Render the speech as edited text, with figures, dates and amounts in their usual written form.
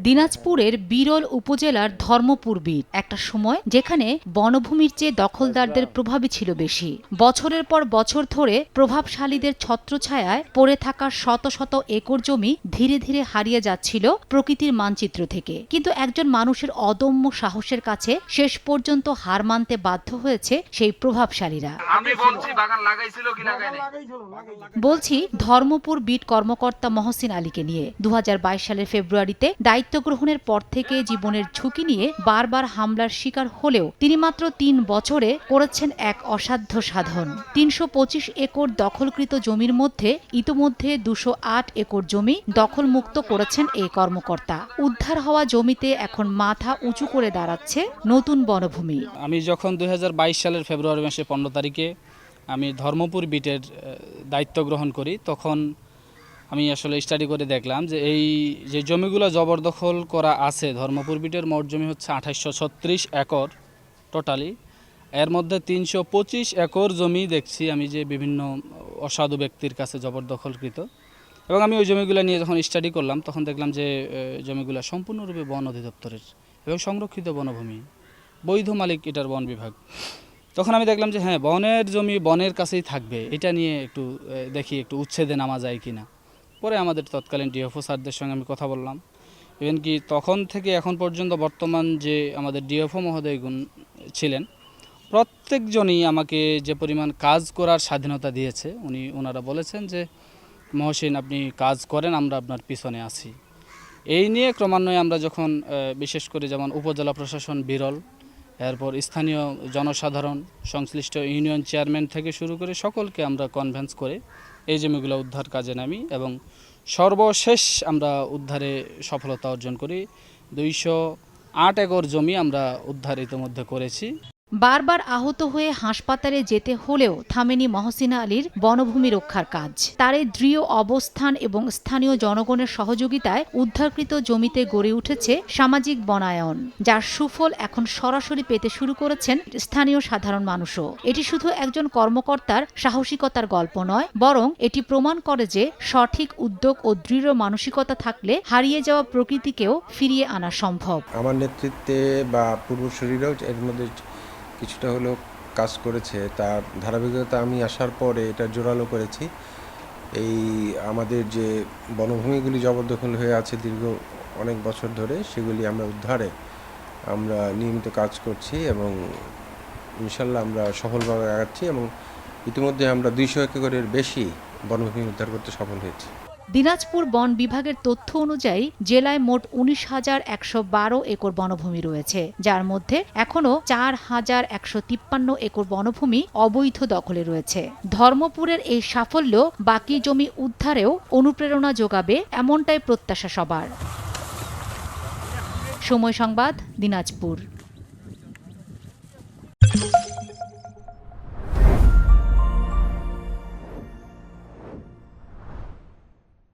দিনাজপুরের বিরল উপজেলার ধর্মপুর বিট একটা সময় যেখানে বনভূমির চেয়ে দখলদারদের প্রভাবই ছিল বেশি। বছরের পর বছর ধরে প্রভাবশালীদের ছত্রছায়ায় পড়ে থাকা শত শত একর জমি ধীরে ধীরে হারিয়ে যাচ্ছিল প্রকৃতির মানচিত্র থেকে। কিন্তু একজন মানুষের অদম্য সাহসের কাছে শেষ পর্যন্ত হার মানতে বাধ্য হয়েছে সেই প্রভাবশালীরা। বলছি ধর্মপুর বিট কর্মকর্তা মহসিন আলীকে নিয়ে। 2022 সালের ফেব্রুয়ারিতে দায়িত্ব গ্রহণের পর থেকে জীবনের ঝুঁকি নিয়ে বারবার হামলার শিকার হলেও তিনি মাত্র 3 বছরে করেছেন এক অসাধ্য সাধন। 325 একর দখলকৃত জমির মধ্যে ইতোমধ্যে 208 একর জমি দখলমুক্ত করেছেন এই কর্মকর্তা। উদ্ধার হওয়া জমিতে এখন মাথা উঁচু করে দাঁড়াচ্ছে নতুন বনভূমি। আমি যখন 2022 সালের ফেব্রুয়ারি মাসে 15 তারিখে আমি ধর্মপুর বিটের দায়িত্ব গ্রহণ করি, তখন আমি আসলে স্টাডি করে দেখলাম যে এই যে জমিগুলো জবরদখল করা আছে, ধর্মপুর বিটের মোট জমি হচ্ছে 2836 একর টোটালি। এর মধ্যে 325 একর জমি দেখছি আমি যে বিভিন্ন অসাধু ব্যক্তির কাছে জবরদখলকৃত। এবং আমি ওই জমিগুলো নিয়ে যখন স্টাডি করলাম তখন দেখলাম যে জমিগুলো সম্পূর্ণরূপে বন অধিদপ্তরের এবং সংরক্ষিত বনভূমি, বৈধ মালিক এটার বন বিভাগ। তখন আমি দেখলাম যে হ্যাঁ, বনের জমি বনের কাছেই থাকবে, এটা নিয়ে একটু দেখি একটু উচ্ছেদে নামা যায় কিনা। পরে আমাদের তৎকালীন ডিএফও স্যারদের সঙ্গে আমি কথা বললাম। ইভেন কি তখন থেকে এখন পর্যন্ত বর্তমান যে আমাদের ডিএফও মহোদয়গুণ ছিলেন, প্রত্যেকজনই আমাকে যে পরিমাণ কাজ করার স্বাধীনতা দিয়েছে, ওনারা বলেছেন যে মহসিন আপনি কাজ করেন, আমরা আপনার পিছনে আছি। এই নিয়ে ক্রমান্বয়ে আমরা যখন বিশেষ করে যেমন উপজেলা প্রশাসন বিরল, এরপর স্থানীয় জনসাধারণ, সংশ্লিষ্ট ইউনিয়ন চেয়ারম্যান থেকে শুরু করে সকলকে আমরা কনভিন্স করে এই জমিগুলো উদ্ধার কাজে নামি এবং সর্বশেষ আমরা উদ্ধারে সফলতা অর্জন করি। 208 একর জমি আমরা উদ্ধার ইতিমধ্যে করেছি। বারবার আহত হয়ে হাসপাতালে যেতে হলেও থামেনি মহসিনা আলীর বনভূমি রক্ষার কাজ। তার এই দৃঢ় অবস্থান এবং স্থানীয় জনগণের সহযোগিতায় উদ্ধারকৃত জমিতে গড়ে উঠেছে সামাজিক বনায়ন, যার সুফল এখন সরাসরি পেতে শুরু করেছেন স্থানীয় সাধারণ মানুষও। এটি শুধু একজন কর্মকর্তার সাহসিকতার গল্প নয়, বরং এটি প্রমাণ করে যে সঠিক উদ্যোগ ও দৃঢ় মানসিকতা থাকলে হারিয়ে যাওয়া প্রকৃতিকেও ফিরিয়ে আনা সম্ভব। আমার নেতৃত্বে বা পূর্বসূরিরাও এর মধ্যে কিছুটা হলেও কাজ করেছে, তার ধারাবাহিকতা আমি আসার পরে এটা জোরালো করেছি। এই আমাদের যে বনভূমিগুলি জবরদখল হয়ে আছে দীর্ঘ অনেক বছর ধরে, সেগুলি আমরা উদ্ধারে আমরা নিয়মিত কাজ করছি এবং ইনশাল্লাহ আমরা সফলভাবে আগাচ্ছি এবং ইতিমধ্যে আমরা 200 একরের বেশি বনভূমি উদ্ধার করতে সফল হয়েছি। দিনাজপুর বন বিভাগের তথ্য অনুযায়ী জেলায় মোট 19,112 একর বনভূমি রয়েছে, যার মধ্যে এখনও 4,153 একর বনভূমি অবৈধ দখলে রয়েছে। ধর্মপুরের এই সাফল্য বাকি জমি উদ্ধারেও অনুপ্রেরণা যোগাবে, এমনটাই প্রত্যাশা সবার। সময় সংবাদ, দিনাজপুর।